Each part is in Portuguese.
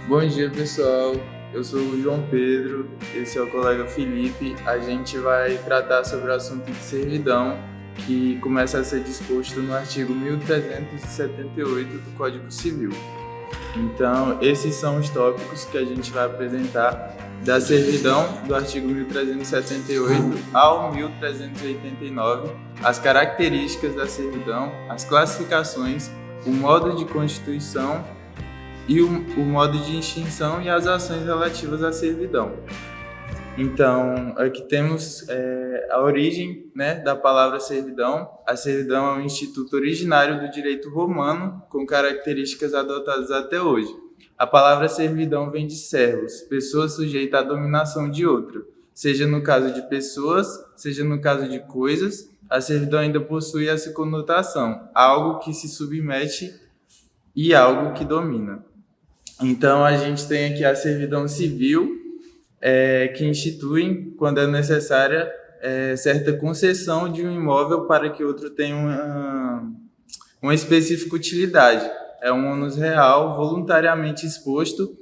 Bom dia, pessoal. Eu sou o João Pedro, esse é o colega Felipe. A gente vai tratar sobre o assunto de servidão, que começa a ser disposto no artigo 1378 do Código Civil. Então, esses são os tópicos que a gente vai apresentar da servidão do artigo 1378 ao 1389, as características da servidão, as classificações, o modo de constituição e o modo de extinção e as ações relativas à servidão. Então, aqui temos a origem, né, da palavra servidão. A servidão é um instituto originário do direito romano, com características adotadas até hoje. A palavra servidão vem de servos, pessoas sujeitas à dominação de outra. Seja no caso de pessoas, seja no caso de coisas, a servidão ainda possui essa conotação, algo que se submete e algo que domina. Então, a gente tem aqui a servidão civil, que institui, quando é necessária, certa concessão de um imóvel para que outro tenha uma específica utilidade. É um ônus real voluntariamente imposto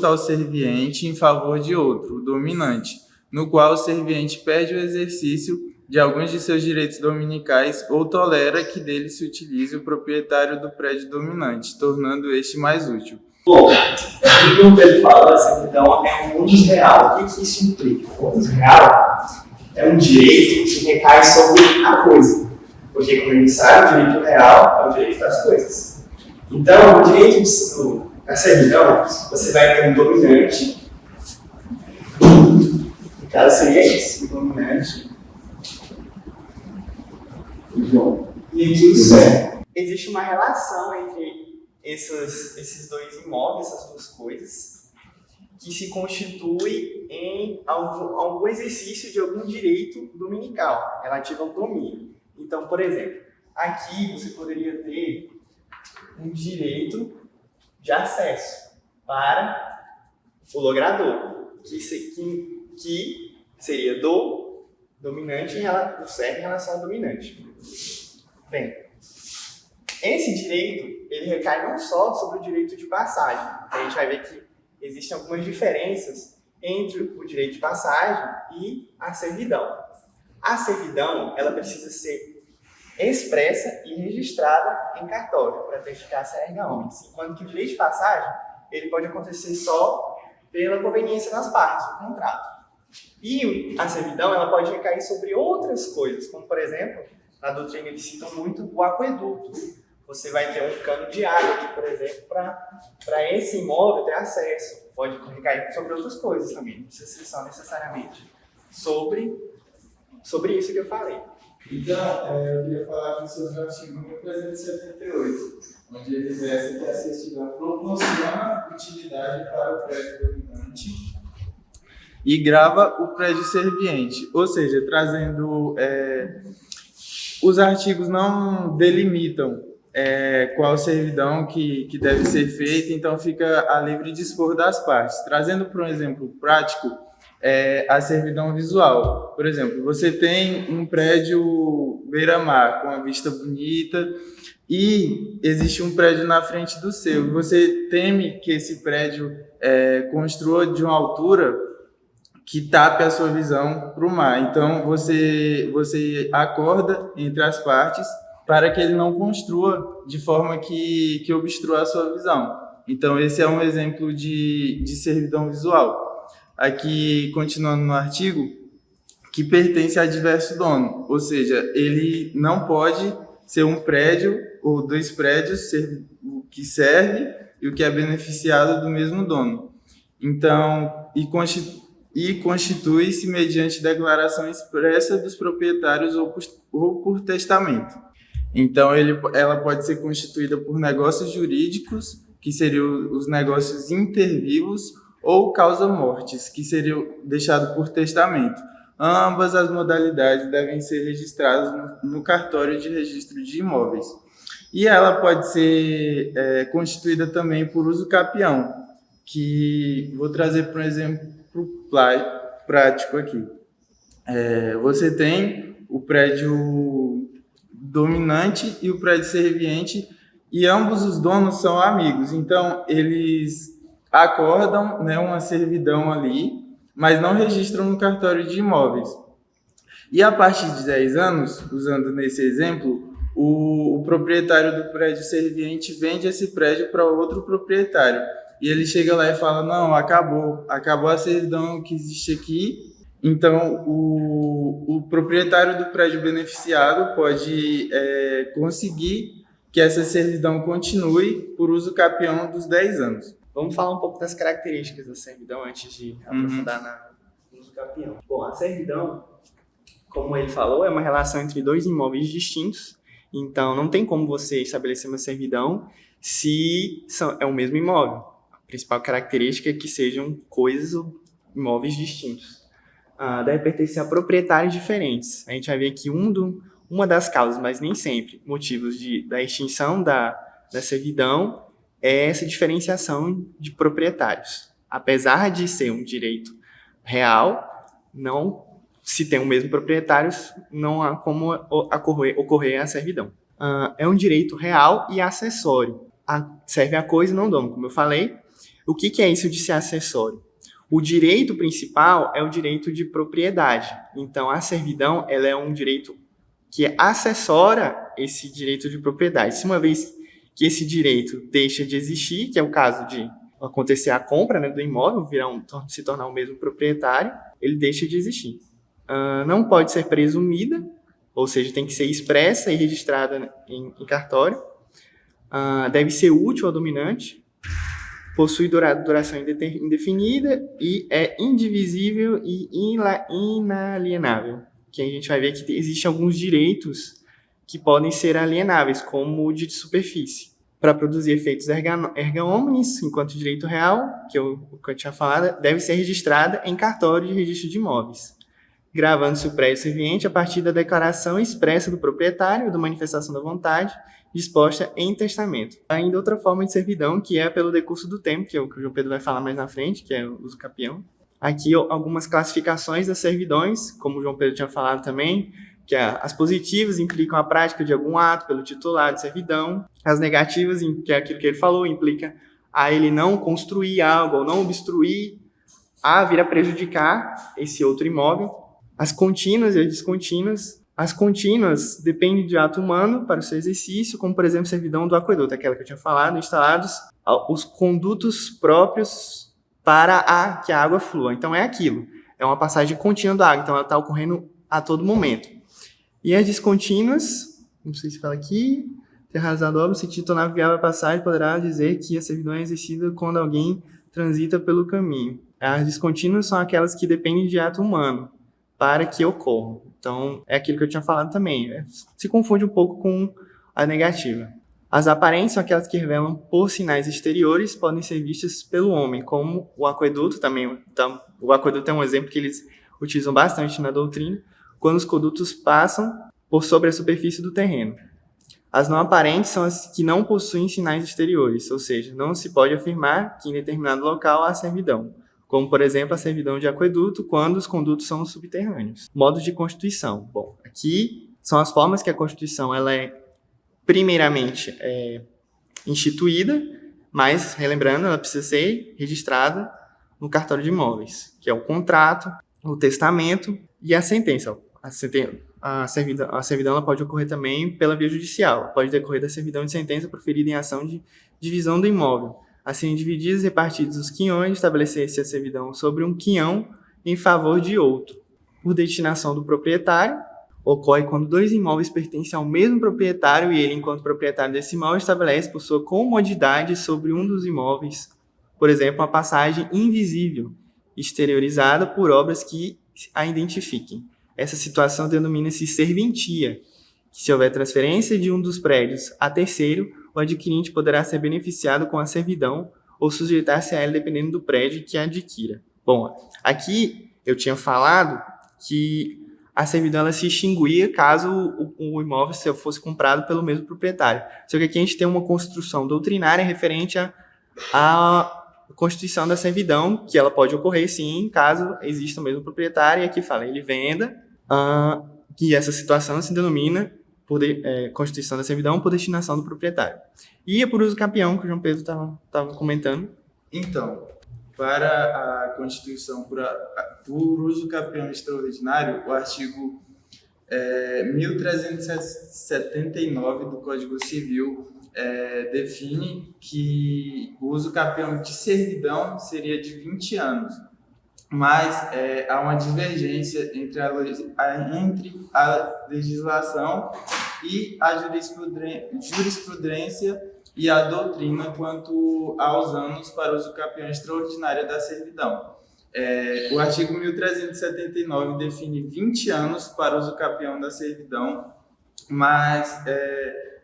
ao serviente em favor de outro, o dominante, no qual o serviente perde o exercício de alguns de seus direitos dominicais ou tolera que dele se utilize o proprietário do prédio dominante, tornando este mais útil. Bom, o que ele fala, então, é um ônus real. O que isso implica? O ônus real é um direito que recai sobre a coisa. Porque, como a gente sabe, o direito real é o direito das coisas. Então, o direito da servidão, você vai ter um dominante. No caso, seria esse, o dominante. E aqui o servo. Existe uma relação entre esses dois imóveis, essas duas coisas, que se constitui em algum exercício de algum direito dominical, relativo ao domínio. Então, por exemplo, aqui você poderia ter um direito de acesso para o logrador, que seria do dominante, do servo em relação ao dominante. Bem, esse direito, ele recai não só sobre o direito de passagem. A gente vai ver que existem algumas diferenças entre o direito de passagem e a servidão. A servidão, ela precisa ser expressa e registrada em cartório para ter eficácia erga omnes, enquanto que o direito de passagem, ele pode acontecer só pela conveniência das partes, do contrato. E a servidão, ela pode recair sobre outras coisas, como, por exemplo, na doutrina eles citam muito o aqueduto. Você vai ter um cano de água aqui, por exemplo, para esse imóvel ter acesso. Pode recair sobre outras coisas também, não precisa ser só necessariamente sobre isso que eu falei. Então, eu queria falar aqui sobre o artigo 1378, onde ele versa que a certidão proporciona utilidade para o prédio dominante e grava o prédio serviente, ou seja, trazendo... os artigos não delimitam qual servidão que deve ser feita, então fica a livre dispor das partes. Trazendo para um exemplo prático, a servidão visual. Por exemplo, você tem um prédio beira-mar, com uma vista bonita, e existe um prédio na frente do seu. Você teme que esse prédio construa de uma altura que tape a sua visão para o mar. Então, você acorda entre as partes para que ele não construa de forma que obstrua a sua visão. Então, esse é um exemplo de servidão visual. Aqui, continuando no artigo, que pertence a diverso dono, ou seja, ele não pode ser um prédio ou dois prédios, o que serve e o que é beneficiado do mesmo dono. Então, constitui-se mediante declaração expressa dos proprietários ou por testamento. Então, ela pode ser constituída por negócios jurídicos, que seriam os negócios intervivos, ou causa-mortes, que seriam deixados por testamento. Ambas as modalidades devem ser registradas no cartório de registro de imóveis. E ela pode ser constituída também por uso capião, que vou trazer por exemplo prático aqui. Você tem o prédio dominante e o prédio serviente e ambos os donos são amigos. Então, eles acordam, né, uma servidão ali, mas não registram no cartório de imóveis. E a partir de 10 anos, usando nesse exemplo, o proprietário do prédio serviente vende esse prédio para outro proprietário. E ele chega lá e fala: não, acabou a servidão que existe aqui. Então, o proprietário do prédio beneficiado pode conseguir que essa servidão continue por uso capião dos 10 anos. Vamos falar um pouco das características da servidão antes de aprofundar no uso capião. Bom, a servidão, como ele falou, é uma relação entre dois imóveis distintos. Então, não tem como você estabelecer uma servidão se é o mesmo imóvel. A principal característica é que sejam coisas ou imóveis distintos. Deve pertencer a proprietários diferentes. A gente vai ver que uma das causas, mas nem sempre, motivos da extinção da servidão é essa diferenciação de proprietários. Apesar de ser um direito real, não se tem o mesmo proprietário, não há como ocorrer a servidão. É um direito real e acessório. Serve a coisa e não dono, como eu falei. O que é isso de ser acessório? O direito principal é o direito de propriedade. Então, a servidão ela é um direito que assessora esse direito de propriedade. Se uma vez que esse direito deixa de existir, que é o caso de acontecer a compra, né, do imóvel, se tornar o mesmo proprietário, ele deixa de existir. Não pode ser presumida, ou seja, tem que ser expressa e registrada em cartório. Deve ser útil ao dominante, possui duração indefinida e é indivisível e inalienável. Que a gente vai ver que existem alguns direitos que podem ser alienáveis, como o de superfície. Para produzir efeitos erga omnes, enquanto direito real, que eu tinha falado, deve ser registrada em cartório de registro de imóveis, gravando-se o prédio serviente a partir da declaração expressa do proprietário ou da manifestação da vontade, disposta em testamento. Ainda outra forma de servidão, que é pelo decurso do tempo, que é o que o João Pedro vai falar mais na frente, que é o uso capião. Aqui algumas classificações das servidões, como o João Pedro tinha falado também, que as positivas implicam a prática de algum ato pelo titular de servidão, as negativas, que é aquilo que ele falou, implica a ele não construir algo ou não obstruir, a vir a prejudicar esse outro imóvel. As contínuas e as descontínuas. As contínuas dependem de ato humano para o seu exercício, como, por exemplo, servidão do aqueduto, aquela que eu tinha falado, instalados os condutos próprios para que a água flua. Então, é aquilo. É uma passagem contínua da água, então ela está ocorrendo a todo momento. E as descontínuas, não sei se fala aqui, ter realizado obra, se tornar viável a passagem, poderá dizer que a servidão é exercida quando alguém transita pelo caminho. As descontínuas são aquelas que dependem de ato humano para que ocorram. Então, é aquilo que eu tinha falado também. Se confunde um pouco com a negativa. As aparentes são aquelas que revelam por sinais exteriores, podem ser vistas pelo homem, como o aqueduto também. Então, o aqueduto é um exemplo que eles utilizam bastante na doutrina, quando os condutos passam por sobre a superfície do terreno. As não aparentes são as que não possuem sinais exteriores, ou seja, não se pode afirmar que em determinado local há servidão, como, por exemplo, a servidão de aqueduto, quando os condutos são subterrâneos. Modos de constituição. Bom, aqui são as formas que a Constituição ela é, primeiramente, instituída, mas, relembrando, ela precisa ser registrada no cartório de imóveis, que é o contrato, o testamento e a sentença. A servidão ela pode ocorrer também pela via judicial. Pode decorrer da servidão de sentença proferida em ação de divisão do imóvel, assim divididos e repartidos os quinhões, estabelecer-se a servidão sobre um quinhão em favor de outro. Por destinação do proprietário, ocorre quando dois imóveis pertencem ao mesmo proprietário e ele, enquanto proprietário desse imóvel, estabelece por sua comodidade sobre um dos imóveis, por exemplo, uma passagem invisível, exteriorizada por obras que a identifiquem. Essa situação denomina-se serventia, que se houver transferência de um dos prédios a terceiro, o adquirente poderá ser beneficiado com a servidão ou sujeitar-se a ela dependendo do prédio que adquira. Bom, aqui eu tinha falado que a servidão ela se extinguia caso o imóvel fosse comprado pelo mesmo proprietário. Só que aqui a gente tem uma construção doutrinária referente à constituição da servidão, que ela pode ocorrer sim, caso exista o mesmo proprietário, e aqui fala, ele venda, que essa situação se denomina constituição da servidão por destinação do proprietário. E por uso capião, que o João Pedro estava comentando. Então, para a Constituição por uso capião extraordinário, o artigo 1379 do Código Civil define que o uso capião de servidão seria de 20 anos, mas há uma divergência entre a legislação e a jurisprudência e a doutrina quanto aos anos para uso capião extraordinário da servidão. O artigo 1379 define 20 anos para uso capião da servidão, mas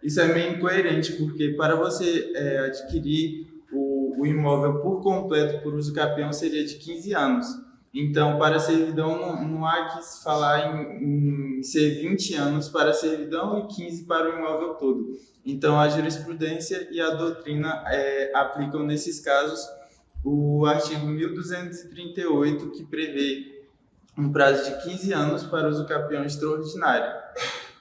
isso é meio incoerente, porque para você adquirir o imóvel por completo por uso capião seria de 15 anos. Então, para a servidão, não há que se falar em ser 20 anos para a servidão e 15 para o imóvel todo. Então, a jurisprudência e a doutrina aplicam nesses casos o artigo 1238, que prevê um prazo de 15 anos para uso capião extraordinário.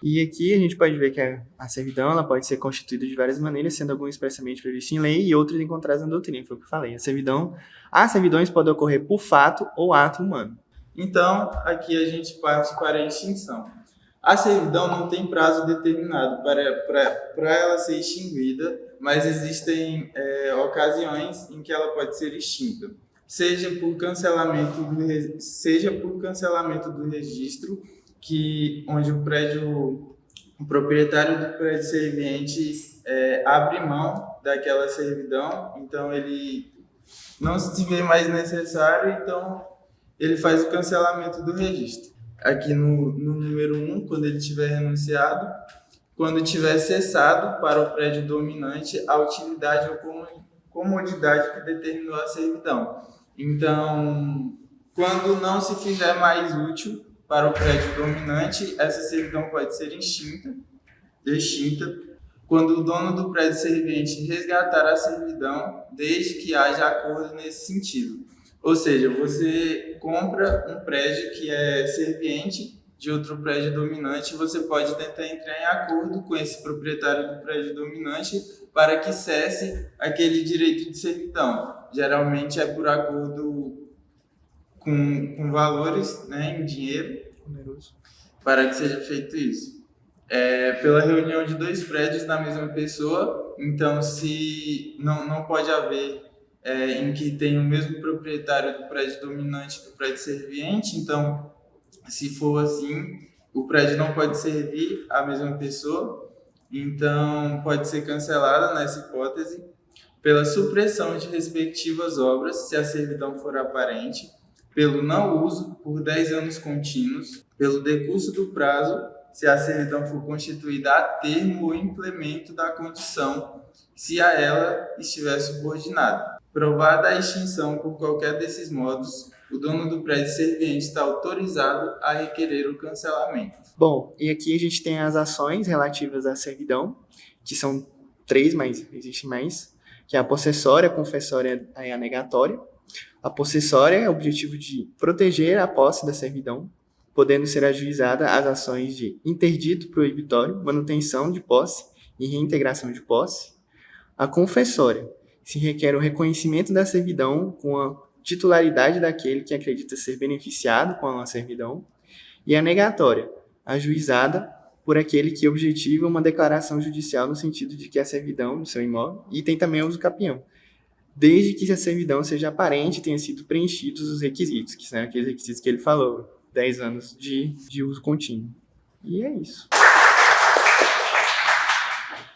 E aqui a gente pode ver que a servidão ela pode ser constituída de várias maneiras, sendo algumas expressamente previstas em lei e outras encontradas na doutrina, foi o que eu falei. As servidões podem ocorrer por fato ou ato humano. Então, aqui a gente parte para a extinção. A servidão não tem prazo determinado para ela ser extinguida, mas existem ocasiões em que ela pode ser extinta, seja por cancelamento do registro, onde o proprietário do prédio serviente abre mão daquela servidão, então ele não se vê mais necessário, então ele faz o cancelamento do registro. Aqui no número 1, quando ele tiver renunciado, quando tiver cessado para o prédio dominante a utilidade ou comodidade que determinou a servidão. Então, quando não se fizer mais útil para o prédio dominante, essa servidão pode ser extinta. Quando o dono do prédio serviente resgatar a servidão, desde que haja acordo nesse sentido. Ou seja, você compra um prédio que é serviente de outro prédio dominante, você pode tentar entrar em acordo com esse proprietário do prédio dominante para que cesse aquele direito de servidão. Geralmente é por acordo com valores, né, em dinheiro, para que seja feito isso. Pela reunião de 2 prédios na mesma pessoa, então se não pode haver em que tem o mesmo proprietário do prédio dominante e do prédio serviente, então se for assim, o prédio não pode servir a mesma pessoa, então pode ser cancelada nessa hipótese pela supressão de respectivas obras, se a servidão for aparente, pelo não uso por 10 anos contínuos, pelo decurso do prazo, se a servidão for constituída a termo ou implemento da condição, se a ela estiver subordinada. Provada a extinção por qualquer desses modos, o dono do prédio serviente está autorizado a requerer o cancelamento. Bom, e aqui a gente tem as ações relativas à servidão, que são 3, mas existem mais, que é a possessória, a confessória e a negatória. A possessória é o objetivo de proteger a posse da servidão, podendo ser ajuizada as ações de interdito proibitório, manutenção de posse e reintegração de posse. A confessória se requer o reconhecimento da servidão com a titularidade daquele que acredita ser beneficiado com a servidão. E a negatória, ajuizada por aquele que objetiva uma declaração judicial no sentido de que a servidão do seu imóvel, e tem também o uso capião, desde que a servidão seja aparente e tenha sido preenchidos os requisitos, que são aqueles requisitos que ele falou, 10 anos de uso contínuo. E é isso.